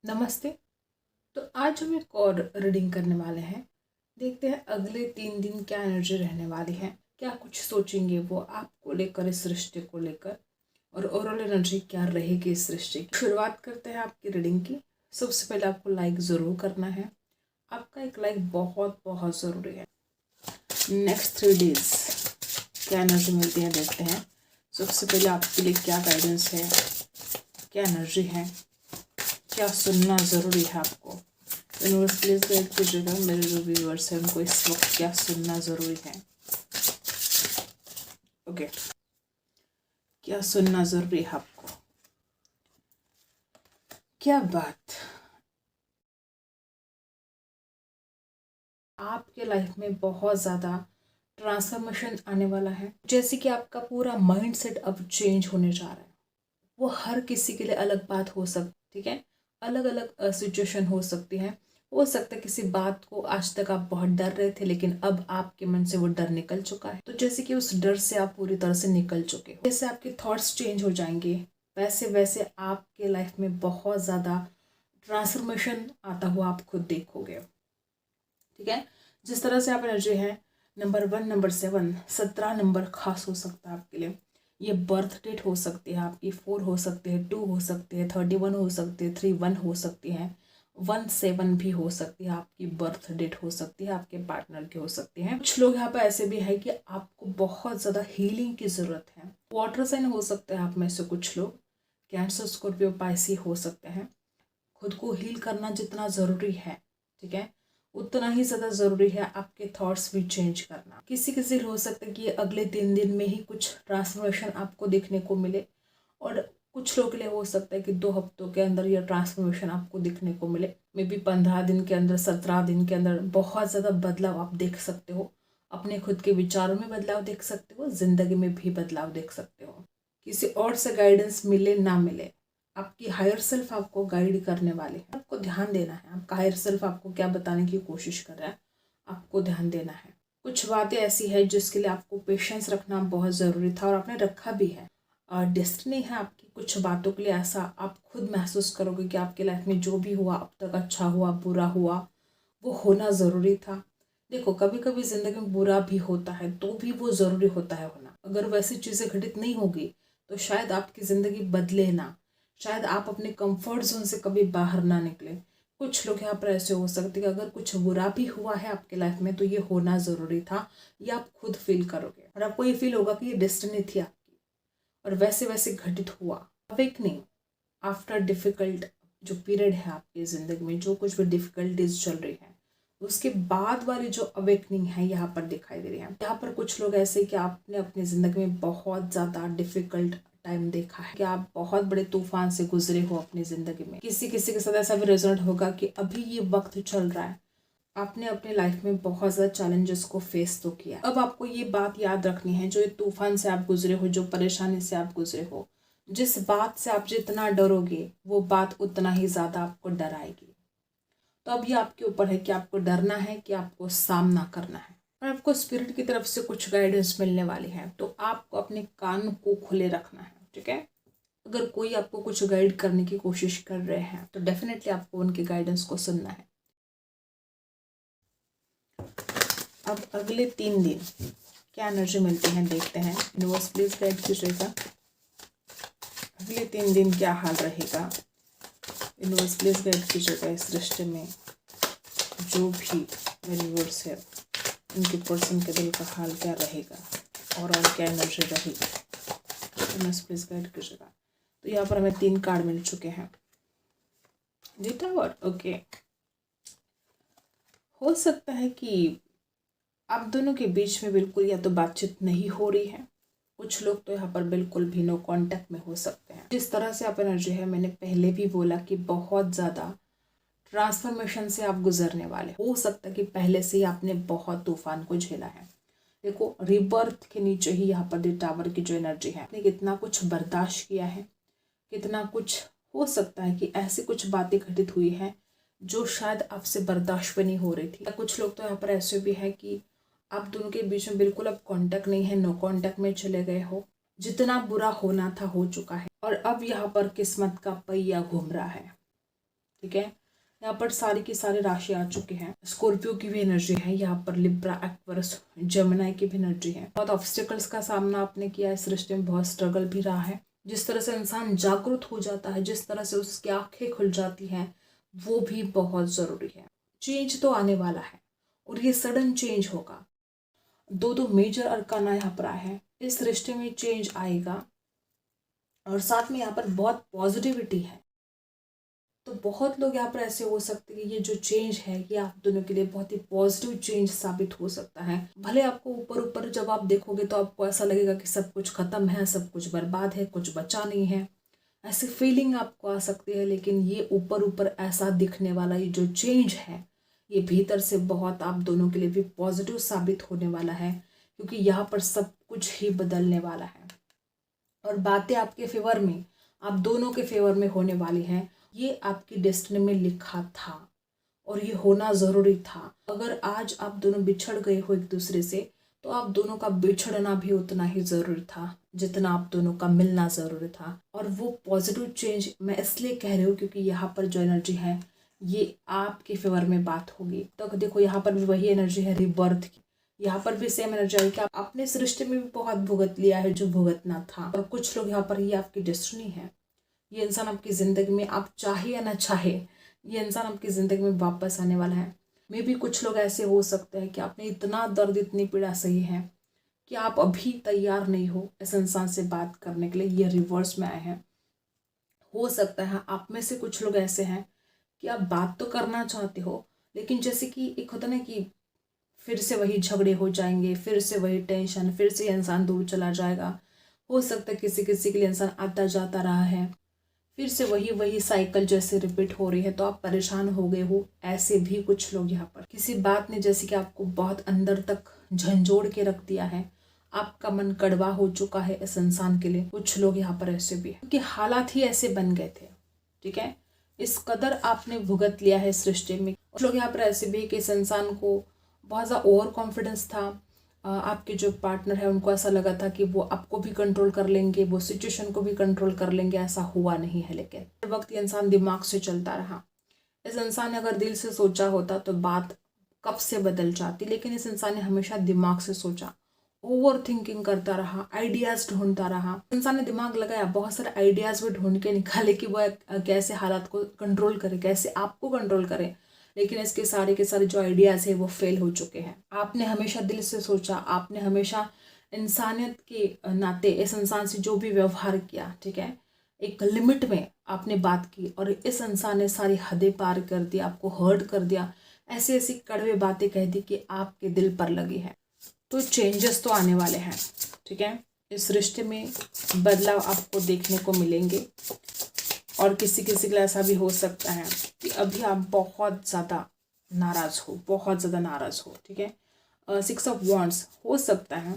नमस्ते। तो आज हम एक और रीडिंग करने वाले हैं। देखते हैं अगले 3 दिन क्या एनर्जी रहने वाली है, क्या कुछ सोचेंगे वो आपको लेकर, इस रिश्ते को लेकर, और ओवरऑल एनर्जी क्या रहेगी इस रिश्ते की। शुरुआत करते हैं आपकी रीडिंग की। सबसे पहले आपको लाइक ज़रूर करना है। आपका एक लाइक बहुत बहुत ज़रूरी है। नेक्स्ट 3 डेज क्या एनर्जी मिलती है देखते हैं। सबसे पहले आपके लिए क्या गाइडेंस है, क्या एनर्जी है, क्या सुनना ज़रूरी है आपको। यूनिवर्स प्लीज गाइड कीजिएगा मेरे जो व्यूअर्स हैं उनको इस वक्त क्या सुनना ज़रूरी है। ओके, क्या सुनना ज़रूरी है आपको, क्या बात। आपके लाइफ में बहुत ज़्यादा ट्रांसफॉर्मेशन आने वाला है, जैसे कि आपका पूरा माइंडसेट अब चेंज होने जा रहा है। वो हर किसी के लिए अलग बात हो सकती, ठीक है, अलग अलग सिचुएशन हो सकती है। हो सकता है किसी बात को आज तक आप बहुत डर रहे थे, लेकिन अब आपके मन से वो डर निकल चुका है। तो जैसे कि उस डर से आप पूरी तरह से निकल चुके हो, जैसे आपके थॉट्स चेंज हो जाएंगे, वैसे वैसे आपके लाइफ में बहुत ज़्यादा ट्रांसफॉर्मेशन आता हुआ आप खुद देखोगे, ठीक है। जिस तरह से आप एनर्जी है, नंबर 1, नंबर 7, 17 नंबर खास हो सकता है आपके लिए। ये बर्थ डेट हो सकती है आपकी, 4 हो सकते हैं, 2 हो सकते हैं, 31 हो सकते हैं, 31 हो सकती है, 17 भी हो सकती है। आपकी बर्थ डेट हो सकती है, आपके पार्टनर की हो सकती है। कुछ लोग यहाँ पे ऐसे भी है कि आपको बहुत ज़्यादा हीलिंग की ज़रूरत है। वाटर साइन हो सकते हैं आप में से कुछ लोग, कैंसर, स्कॉर्पियो, पाइसी हो सकते हैं। खुद को हील करना जितना ज़रूरी है, ठीक है, उतना ही ज़्यादा ज़रूरी है आपके थॉट्स भी चेंज करना। किसी किसी हो सकता है कि ये अगले 3 दिन में ही कुछ ट्रांसफॉर्मेशन आपको देखने को मिले, और कुछ लोगों के लिए हो सकता है कि 2 हफ्तों के अंदर यह ट्रांसफॉर्मेशन आपको देखने को मिले। मे बी 15 दिन के अंदर, 17 दिन के अंदर बहुत ज़्यादा बदलाव आप देख सकते हो। अपने खुद के विचारों में बदलाव देख सकते हो, ज़िंदगी में भी बदलाव देख सकते हो। किसी और से गाइडेंस मिले ना मिले, आपकी हायर सेल्फ आपको गाइड करने वाले हैं। आपको ध्यान देना है, आपका हायर सेल्फ आपको क्या बताने की कोशिश कर रहा है, आपको ध्यान देना है। कुछ बातें ऐसी है जिसके लिए आपको पेशेंस रखना बहुत ज़रूरी था, और आपने रखा भी है। और डेस्टिनी है आपकी कुछ बातों के लिए, ऐसा आप खुद महसूस करोगे कि आपकी लाइफ में जो भी हुआ अब तक, अच्छा हुआ बुरा हुआ, वो होना ज़रूरी था। देखो, कभी कभी ज़िंदगी में बुरा भी होता है तो भी वो ज़रूरी होता है होना। अगर वैसी चीज़ें घटित नहीं होगी तो शायद आपकी ज़िंदगी बदले ना, शायद आप अपने कंफर्ट जोन से कभी बाहर ना निकले। कुछ लोग यहाँ पर ऐसे हो सकते हैं कि अगर कुछ बुरा भी हुआ है आपके लाइफ में तो ये होना ज़रूरी था, ये आप खुद फील करोगे, और आपको ये फील होगा कि ये डेस्टिनी थी आपकी, और वैसे वैसे घटित हुआ। अवेकनिंग आफ्टर डिफ़िकल्ट जो पीरियड है आपकी ज़िंदगी में, जो कुछ भी डिफ़िकल्टीज चल रही है, उसके बाद वाली जो अवेकनिंग है यहाँ पर दिखाई दे रही है। यहाँ पर कुछ लोग ऐसे कि आपने अपनी ज़िंदगी में बहुत ज़्यादा डिफ़िकल्ट टाइम देखा है, कि आप बहुत बड़े तूफान से गुजरे हो अपनी ज़िंदगी में। किसी किसी के साथ ऐसा भी रिजल्ट होगा कि अभी ये वक्त चल रहा है, आपने अपने लाइफ में बहुत ज़्यादा चैलेंजेस को फेस तो किया। अब आपको ये बात याद रखनी है, जो ये तूफान से आप गुजरे हो, जो परेशानी से आप गुजरे हो, जिस बात से आप जितना डरोगे वो बात उतना ही ज़्यादा आपको डराएगी। तो अब ये आपके ऊपर है कि आपको डरना है कि आपको सामना करना है। और आपको स्पिरिट की तरफ से कुछ गाइडेंस मिलने वाली है, तो आपको अपने कान को खुले रखना है, ठीक है। अगर कोई आपको कुछ गाइड करने की कोशिश कर रहे हैं तो डेफिनेटली आपको उनके गाइडेंस को सुनना है। अब अगले 3 दिन क्या एनर्जी मिलती है देखते हैं। यूनिवर्स प्लीज गाइड कीजिएगा अगले 3 दिन क्या हाल रहेगा। यूनिवर्स प्लीज गाइड कीजिएगा इस रिश्ते में जो भी व्यूअर्स है उनके पर्सन के दिल का हाल क्या रहेगा, और क्या एनर्जी रहेगी। यूनिवर्स प्लीज गाइड कीजिएगा। तो यहाँ पर हमें 3 कार्ड मिल चुके हैं। दी टावर, ओके। हो सकता है कि आप दोनों के बीच में बिल्कुल या तो बातचीत नहीं हो रही है, कुछ लोग तो यहाँ पर बिल्कुल भी नो कांटेक्ट में हो सकते हैं। जिस तरह से आप एनर्जी है, मैंने पहले भी बोला कि बहुत ज़्यादा ट्रांसफॉर्मेशन से आप गुजरने वाले। हो सकता है कि पहले से ही आपने बहुत तूफान को झेला है। देखो, रिबर्थ के नीचे ही यहाँ पर दी टावर की जो एनर्जी है, आपने कितना कुछ बर्दाश्त किया है, कितना कुछ। हो सकता है कि ऐसी कुछ बातें घटित हुई हैं जो शायद आपसे बर्दाश्त भी नहीं हो रही थी। कुछ लोग तो यहाँ पर ऐसे भी है कि आप दोनों के बीच में बिल्कुल अब कांटेक्ट नहीं है, नो कांटेक्ट में चले गए हो। जितना बुरा होना था हो चुका है, और अब यहाँ पर किस्मत का पहिया घूम रहा है। ठीक है। यहाँ पर सारी की सारी राशि आ चुके हैं। स्कॉर्पियो की भी एनर्जी है, यहाँ पर लिब्रा, एक्वेरियस, जेमिनी की भी एनर्जी है। बहुत ऑब्स्टिकल्स का सामना आपने किया, इस रिश्ते में बहुत स्ट्रगल भी रहा है। जिस तरह से इंसान जागरूक हो जाता है, जिस तरह से उसकी आंखें खुल जाती हैं, वो भी बहुत ज़रूरी है। चेंज तो आने वाला है और ये सडन चेंज होगा। दो मेजर अरकाना यहाँ पर आए हैं, इस रिश्ते में चेंज आएगा और साथ में यहाँ पर बहुत पॉजिटिविटी है। तो बहुत लोग यहाँ पर ऐसे हो सकते हैं कि ये जो चेंज है ये आप दोनों के लिए बहुत ही पॉजिटिव चेंज साबित हो सकता है। भले आपको ऊपर ऊपर जब आप देखोगे तो आपको ऐसा लगेगा कि सब कुछ खत्म है, सब कुछ बर्बाद है, कुछ बचा नहीं है, ऐसी फीलिंग आपको आ सकती है। लेकिन ये ऊपर ऊपर ऐसा दिखने वाला ये जो चेंज है ये भीतर से बहुत आप दोनों के लिए भी पॉजिटिव साबित होने वाला है, क्योंकि यहाँ पर सब कुछ ही बदलने वाला है और बातें आपके फेवर में, आप दोनों के फेवर में होने वाली हैं। ये आपकी डेस्टिनी में लिखा था और ये होना ज़रूरी था। अगर आज आप दोनों बिछड़ गए हो एक दूसरे से, तो आप दोनों का बिछड़ना भी उतना ही ज़रूरी था जितना आप दोनों का मिलना ज़रूरी था। और वो पॉजिटिव चेंज मैं इसलिए कह रही हूँ क्योंकि यहाँ पर जो एनर्जी है ये आपके फेवर में बात होगी। तो देखो यहाँ पर भी वही एनर्जी है रिबर्थ की, यहाँ पर भी सेम एनर्जी आई कि आप अपने इस रिश्ते में भी बहुत भुगत लिया है जो भुगतना था। और कुछ लोग यहाँ पर ये आपकी डेस्टिनी है, ये इंसान आपकी ज़िंदगी में, आप चाहे या ना चाहे, ये इंसान आपकी ज़िंदगी में वापस आने वाला है। मे भी कुछ लोग ऐसे हो सकते हैं कि आपने इतना दर्द, इतनी पीड़ा सही है कि आप अभी तैयार नहीं हो इस इंसान से बात करने के लिए, ये रिवर्स में आए हैं। हो सकता है आप में से कुछ लोग ऐसे हैं कि आप बात तो करना चाहते हो, लेकिन जैसे कि एक होता ना कि फिर से वही झगड़े हो जाएंगे, फिर से वही टेंशन, फिर से इंसान दूर चला जाएगा। हो सकता है किसी किसी के लिए इंसान आता जाता रहा है, फिर से वही वही साइकिल जैसे रिपीट हो रही है, तो आप परेशान हो गए हो। ऐसे भी कुछ लोग यहाँ पर किसी बात ने जैसे कि आपको बहुत अंदर तक झंझोड़ के रख दिया है, आपका मन कड़वा हो चुका है इस इंसान के लिए। कुछ लोग यहाँ पर ऐसे भी है क्योंकि हालात ही ऐसे बन गए थे, ठीक है, इस कदर आपने भुगत लिया है इस रिश्ते में। कुछ लोग यहाँ पर ऐसे भी कि इस इंसान को बहुत ज़्यादा ओवर कॉन्फिडेंस था। आपके जो पार्टनर है उनको ऐसा लगा था कि वो आपको भी कंट्रोल कर लेंगे, वो सिचुएशन को भी कंट्रोल कर लेंगे, ऐसा हुआ नहीं है। लेकिन हर वक्त ये इंसान दिमाग से चलता रहा। इस इंसान ने अगर दिल से सोचा होता तो बात कब से बदल जाती, लेकिन इस इंसान ने हमेशा दिमाग से सोचा, ओवर थिंकिंग करता रहा, आइडियाज ढूंढता रहा। इंसान ने दिमाग लगाया, बहुत सारे आइडियाज भी ढूंढ के निकाले कि वह कैसे हालात को कंट्रोल करे, कैसे आपको कंट्रोल करे। लेकिन इसके सारे के सारे जो आइडियाज़ है वो फेल हो चुके हैं। आपने हमेशा दिल से सोचा, आपने हमेशा इंसानियत के नाते इस इंसान से जो भी व्यवहार किया, ठीक है, एक लिमिट में आपने बात की और इस इंसान ने सारी हदें पार कर दी, आपको हर्ट कर दिया, ऐसी ऐसी कड़वे बातें कह दी कि आपके दिल पर लगी है। तो चेंजेस तो आने वाले हैं, ठीक है, इस रिश्ते में बदलाव आपको देखने को मिलेंगे। और किसी किसी के लिए ऐसा भी हो सकता है कि अभी आप बहुत ज़्यादा नाराज़ हो, बहुत ज़्यादा नाराज़ हो, ठीक है। 6 ऑफ वॉन्ड्स हो सकता है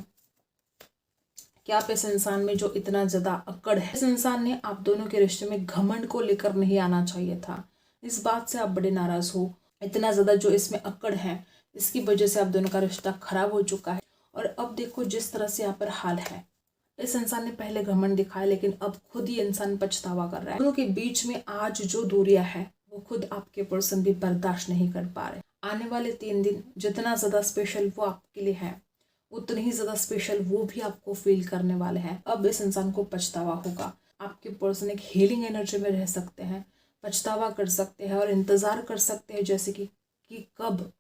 कि आप इस इंसान में जो इतना ज़्यादा अकड़ है, इस इंसान ने आप दोनों के रिश्ते में घमंड को लेकर नहीं आना चाहिए था। इस बात से आप बड़े नाराज़ हो। इतना ज़्यादा जो इसमें अकड़ है, इसकी वजह से आप दोनों का रिश्ता खराब हो चुका है। और अब देखो जिस तरह से यहाँ पर हाल है, इस इंसान ने पहले घमंड दिखाया लेकिन अब खुद ही इंसान पछतावा कर रहा है। दोनों के बीच में आज जो दूरियां है वो खुद आपके पर्सन भी बर्दाश्त नहीं कर पा रहे। आने वाले 3 दिन जितना ज़्यादा स्पेशल वो आपके लिए है, उतनी ही ज़्यादा स्पेशल वो भी आपको फील करने वाले हैं। अब इस इंसान को पछतावा होगा। आपके पर्सन एक हीलिंग एनर्जी में रह सकते हैं, पछतावा कर सकते हैं और इंतज़ार कर सकते हैं जैसे कि कब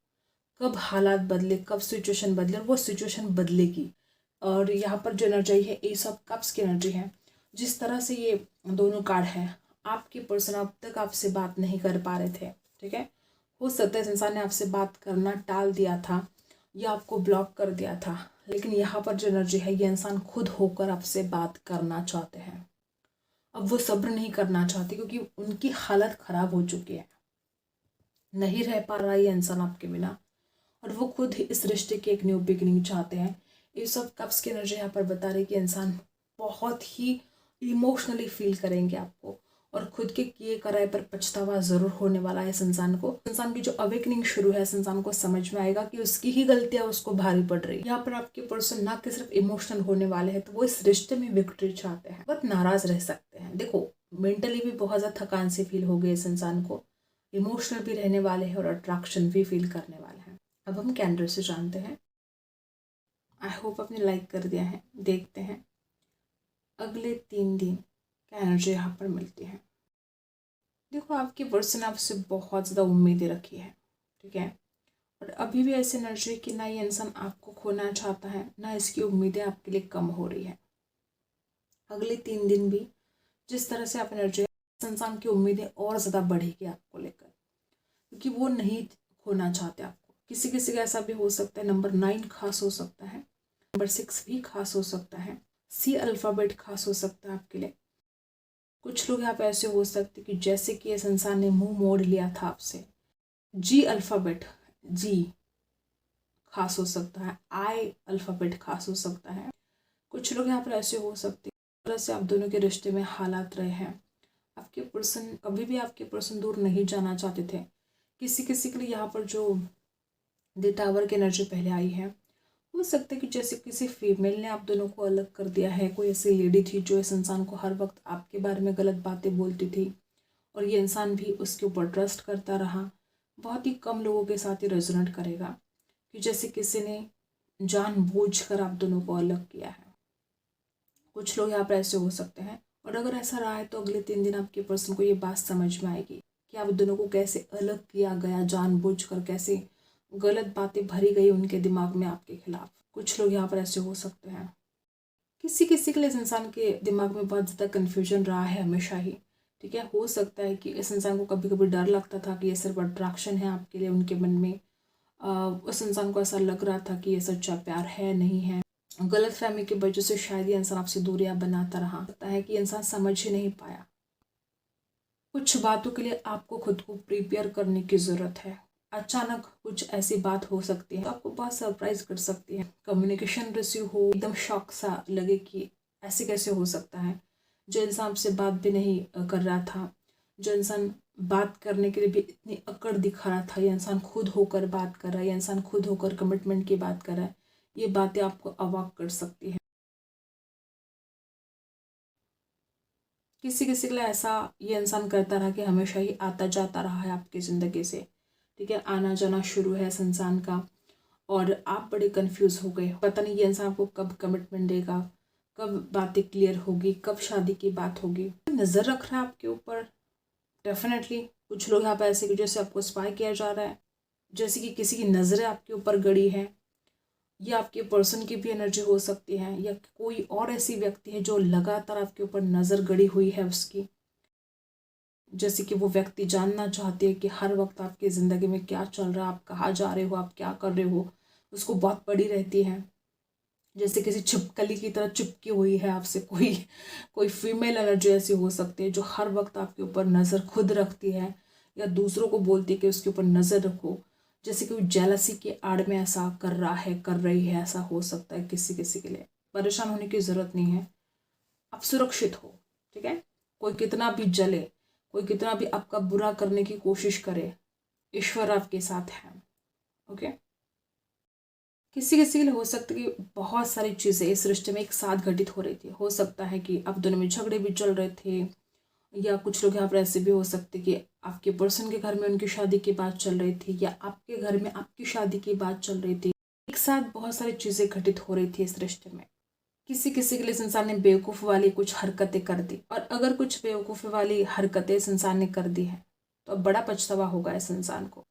कब हालात बदले, कब सिचुएशन बदले, और वो सिचुएशन बदलेगी। और यहाँ पर जो एनर्जी है एस ऑफ कप्स की एनर्जी है। जिस तरह से ये दोनों कार्ड हैं, आपके पर्सन अब तक आपसे बात नहीं कर पा रहे थे, ठीक है, हो सकता है इस इंसान ने आपसे बात करना टाल दिया था या आपको ब्लॉक कर दिया था। लेकिन यहाँ पर जो एनर्जी है ये इंसान खुद होकर आपसे बात करना चाहते हैं। अब वो सब्र नहीं करना चाहते क्योंकि उनकी हालत ख़राब हो चुकी है, नहीं रह पा रहा ये इंसान आपके बिना, और वो खुद ही इस रिश्ते की एक न्यू बिगिनिंग चाहते हैं। ये सब कप्स की एनर्जी यहाँ पर बता रही कि इंसान बहुत ही इमोशनली फील करेंगे आपको और खुद के किए कराए पर पछतावा ज़रूर होने वाला है। इस इंसान को, इंसान की जो अवेकनिंग शुरू है, इस इंसान को समझ में आएगा कि उसकी ही गलतियाँ उसको भारी पड़ रही है। यहाँ पर आपके पर्सन ना कि सिर्फ इमोशनल होने वाले हैं, तो वो इस रिश्ते में विक्ट्री चाहते हैं। बहुत नाराज रह सकते हैं। देखो मेंटली भी बहुत ज़्यादा थकान से फील हो गई इस इंसान को, इमोशनल भी रहने वाले हैं और अट्रैक्शन भी फील करने वाले हैं। अब हम कैंडल से जानते हैं। आई होप आपने लाइक कर दिया है। देखते हैं अगले 3 दिन क्या एनर्जी यहाँ पर मिलती है। देखो, आपकी पर्सन आपसे बहुत ज़्यादा उम्मीदें रखी है, ठीक है, और अभी भी ऐसी एनर्जी कि ना ये इंसान आपको खोना चाहता है, ना इसकी उम्मीदें आपके लिए कम हो रही है। अगले 3 दिन भी जिस तरह से आप एनर्जी, इंसान की उम्मीदें और ज़्यादा बढ़ेगी आपको लेकर, क्योंकि वो नहीं खोना चाहते आपको। किसी किसी का ऐसा भी हो सकता है, नंबर 9 खास हो सकता है, नंबर 6 भी खास हो सकता है, सी अल्फ़ाबेट खास हो सकता है आपके लिए। कुछ लोग यहाँ पे ऐसे हो सकते कि जैसे कि इस इंसान ने मुंह मोड़ लिया था आपसे, जी अल्फ़ाबेट, जी खास हो सकता है, आई अल्फ़ाबेट खास हो सकता है। कुछ लोग यहाँ पर ऐसे हो सकते हैं तरह से आप दोनों के रिश्ते में हालात रहे हैं। आपके पर्सन कभी भी आपके पर्सन दूर नहीं जाना चाहते थे। किसी किसी के लिए यहाँ पर जो द टावर की एनर्जी पहले आई है, हो सकता है कि जैसे किसी फीमेल ने आप दोनों को अलग कर दिया है। कोई ऐसी लेडी थी जो इस इंसान को हर वक्त आपके बारे में गलत बातें बोलती थी और ये इंसान भी उसके ऊपर ट्रस्ट करता रहा। बहुत ही कम लोगों के साथ ये रेजोनेट करेगा कि जैसे किसी ने जानबूझकर आप दोनों को अलग किया है। कुछ लोग यहाँ पर ऐसे हो सकते हैं, और अगर ऐसा रहा है तो अगले 3 दिन आपके पर्सन को ये बात समझ में आएगी कि आप दोनों को कैसे अलग किया गया, जानबूझकर कैसे गलत बातें भरी गई उनके दिमाग में आपके खिलाफ। कुछ लोग यहाँ पर ऐसे हो सकते हैं। किसी किसी के लिए इस इंसान के दिमाग में बहुत ज़्यादा कन्फ्यूजन रहा है हमेशा ही, ठीक है। हो सकता है कि इस इंसान को कभी कभी डर लगता था कि ये सिर्फ अट्रैक्शन है आपके लिए, उनके मन में उस इंसान को ऐसा लग रहा था कि ये सच्चा प्यार है नहीं है। गलत फहमी की वजह से शायद ये इंसान आपसे दूरियां बनाता रहा। लगता है कि इंसान समझ ही नहीं पाया। कुछ बातों के लिए आपको खुद को प्रिपेयर करने की ज़रूरत है। अचानक कुछ ऐसी बात हो सकती है तो आपको बहुत सरप्राइज कर सकती है। कम्युनिकेशन रिसीव हो, एकदम शॉक सा लगे कि ऐसे कैसे हो सकता है। जो इंसान आपसे बात भी नहीं कर रहा था, जो इंसान बात करने के लिए भी इतनी अकड़ दिखा रहा था, ये इंसान खुद होकर बात कर रहा है, ये इंसान खुद होकर कमिटमेंट की बात कर रहा है। ये बातें आपको अवाक कर सकती है। किसी किसी के लिए ऐसा ये इंसान करता रहा कि हमेशा ही आता जाता रहा है आपकी ज़िंदगी से, ठीक है, आना जाना शुरू है इस इंसान का, और आप बड़े कंफ्यूज हो गए। पता नहीं ये इंसान आपको कब कमिटमेंट देगा, कब बातें क्लियर होगी, कब शादी की बात होगी। नज़र रख रहा है आपके ऊपर डेफिनेटली। कुछ लोग यहाँ पर ऐसे कि जैसे आपको स्पाई किया जा रहा है, जैसे कि किसी की नज़रें आपके ऊपर गड़ी है, या आपके पर्सन की भी एनर्जी हो सकती है, या कोई और ऐसी व्यक्ति है जो लगातार आपके ऊपर नज़र गड़ी हुई है उसकी। जैसे कि वो व्यक्ति जानना चाहती है कि हर वक्त आपकी ज़िंदगी में क्या चल रहा है, आप कहाँ जा रहे हो, आप क्या कर रहे हो, उसको बहुत पड़ी रहती है। जैसे किसी छिपकली की तरह चिपकी हुई है आपसे कोई कोई फीमेल एनर्जी ऐसी हो सकती है जो हर वक्त आपके ऊपर नज़र खुद रखती है, या दूसरों को बोलती है कि उसके ऊपर नज़र रखो। जैसे कि वो जेलसी के आड़ में ऐसा कर रहा है, कर रही है, ऐसा हो सकता है किसी किसी के लिए। परेशान होने की ज़रूरत नहीं है, आप सुरक्षित हो, ठीक है। कोई कितना भी जले, कोई कितना भी आपका बुरा करने की कोशिश करे, ईश्वर आपके साथ है, ओके। किसी किसी के लिए हो सकता है कि बहुत सारी चीज़ें इस रिश्ते में एक साथ घटित हो रही थी। हो सकता है कि आप दोनों में झगड़े भी चल रहे थे, या कुछ लोग यहाँ पर ऐसे भी हो सकते कि आपके पर्सन के घर में उनकी शादी की बात चल रही थी, या आपके घर में आपकी शादी की बात चल रही थी। एक साथ बहुत सारी चीज़ें घटित हो रही थी इस रिश्ते में। किसी किसी के लिए इस इंसान ने बेवकूफ़ वाली कुछ हरकतें कर दी, और अगर कुछ बेवकूफ़ी वाली हरकतें इस इंसान ने कर दी है तो अब बड़ा पछतावा होगा इस इंसान को।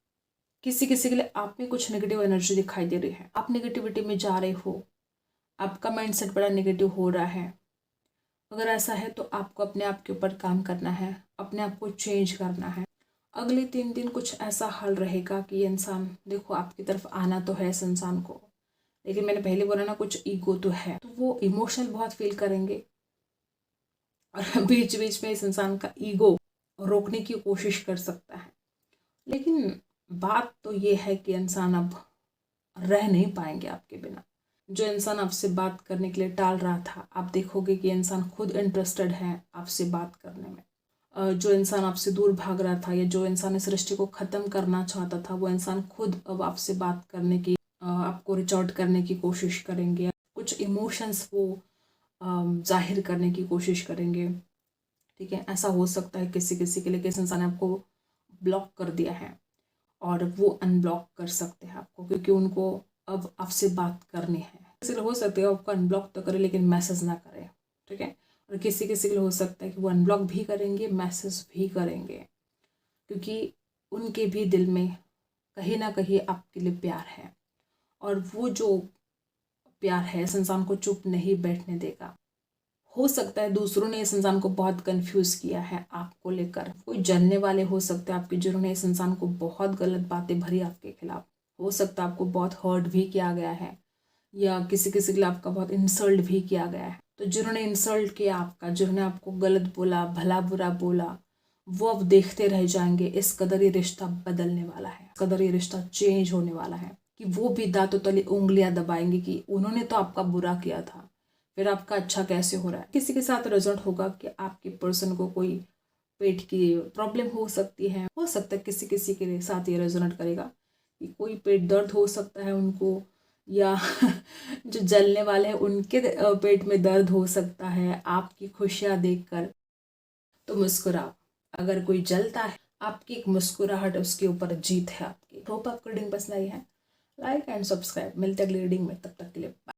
किसी किसी के लिए आप में कुछ नेगेटिव एनर्जी दिखाई दे रही है, आप नेगेटिविटी में जा रहे हो, आपका माइंडसेट बड़ा नेगेटिव हो रहा है। अगर ऐसा है तो आपको अपने आप के ऊपर काम करना है, अपने आप को चेंज करना है। अगले 3 दिन कुछ ऐसा हाल रहेगा कि ये इंसान, देखो, आपकी तरफ आना तो है इस इंसान को, लेकिन मैंने पहले बोला ना, कुछ ईगो तो है, तो वो इमोशनल बहुत फील करेंगे, और बीच बीच में इस इंसान का ईगो रोकने की कोशिश कर सकता है। लेकिन बात तो ये है कि इंसान अब रह नहीं पाएंगे आपके बिना। जो इंसान आपसे बात करने के लिए टाल रहा था, आप देखोगे कि इंसान खुद इंटरेस्टेड है आपसे बात करने में। जो इंसान आपसे दूर भाग रहा था, या जो इंसान इस रिश्ते को ख़त्म करना चाहता था, वो इंसान खुद अब आपसे बात करने की, आपको रिच आउट करने की कोशिश करेंगे। कुछ इमोशंस वो जाहिर करने की कोशिश करेंगे, ठीक है। ऐसा हो सकता है किसी किसी के लिए कि इस इंसान ने आपको ब्लॉक कर दिया है और वो अनब्लॉक कर सकते हैं आपको, क्योंकि उनको अब आपसे बात करनी है। किसी हो सकता है आपको अनब्लॉक तो करे लेकिन मैसेज ना करे, ठीक है। और किसी किसी के लिए हो सकता है कि वो अनब्लॉक भी करेंगे, मैसेज भी करेंगे, क्योंकि उनके भी दिल में कहीं ना कहीं आपके लिए प्यार है, और वो जो प्यार है इस इंसान को चुप नहीं बैठने देगा। हो सकता है दूसरों ने इस इंसान को बहुत कंफ्यूज किया है आपको लेकर, कोई जानने वाले हो सकते हैं आपके जिन्होंने इस इंसान को बहुत गलत बातें भरी आपके खिलाफ। हो सकता है आपको बहुत हर्ट भी किया गया है, या किसी किसी के लिए आपका बहुत इंसल्ट भी किया गया है। तो जिन्होंने इंसल्ट किया आपका, जिन्होंने आपको गलत बोला, भला बुरा बोला, वो अब देखते रह जाएंगे। इस कदर ये रिश्ता बदलने वाला है, इस कदर ये रिश्ता चेंज होने वाला है कि वो भी दांतों तले उंगलियां दबाएंगे कि उन्होंने तो आपका बुरा किया था, फिर आपका अच्छा कैसे हो रहा है। किसी के साथ रिजल्ट होगा कि आपके पर्सन को कोई पेट की प्रॉब्लम हो सकती है। हो सकता है किसी किसी के साथ ये रेजोनेट करेगा कि कोई पेट दर्द हो सकता है उनको, या जो जलने वाले हैं उनके पेट में दर्द हो सकता है आपकी खुशियाँ देखकर। तो मुस्कुराओ, अगर कोई जलता है आपकी एक मुस्कुराहट उसके ऊपर जीत है आपकी। होप आपको रीडिंग पसंद आई है। Like and subscribe. मिलते अगली रीडिंग में, तब तक के लिए बाय।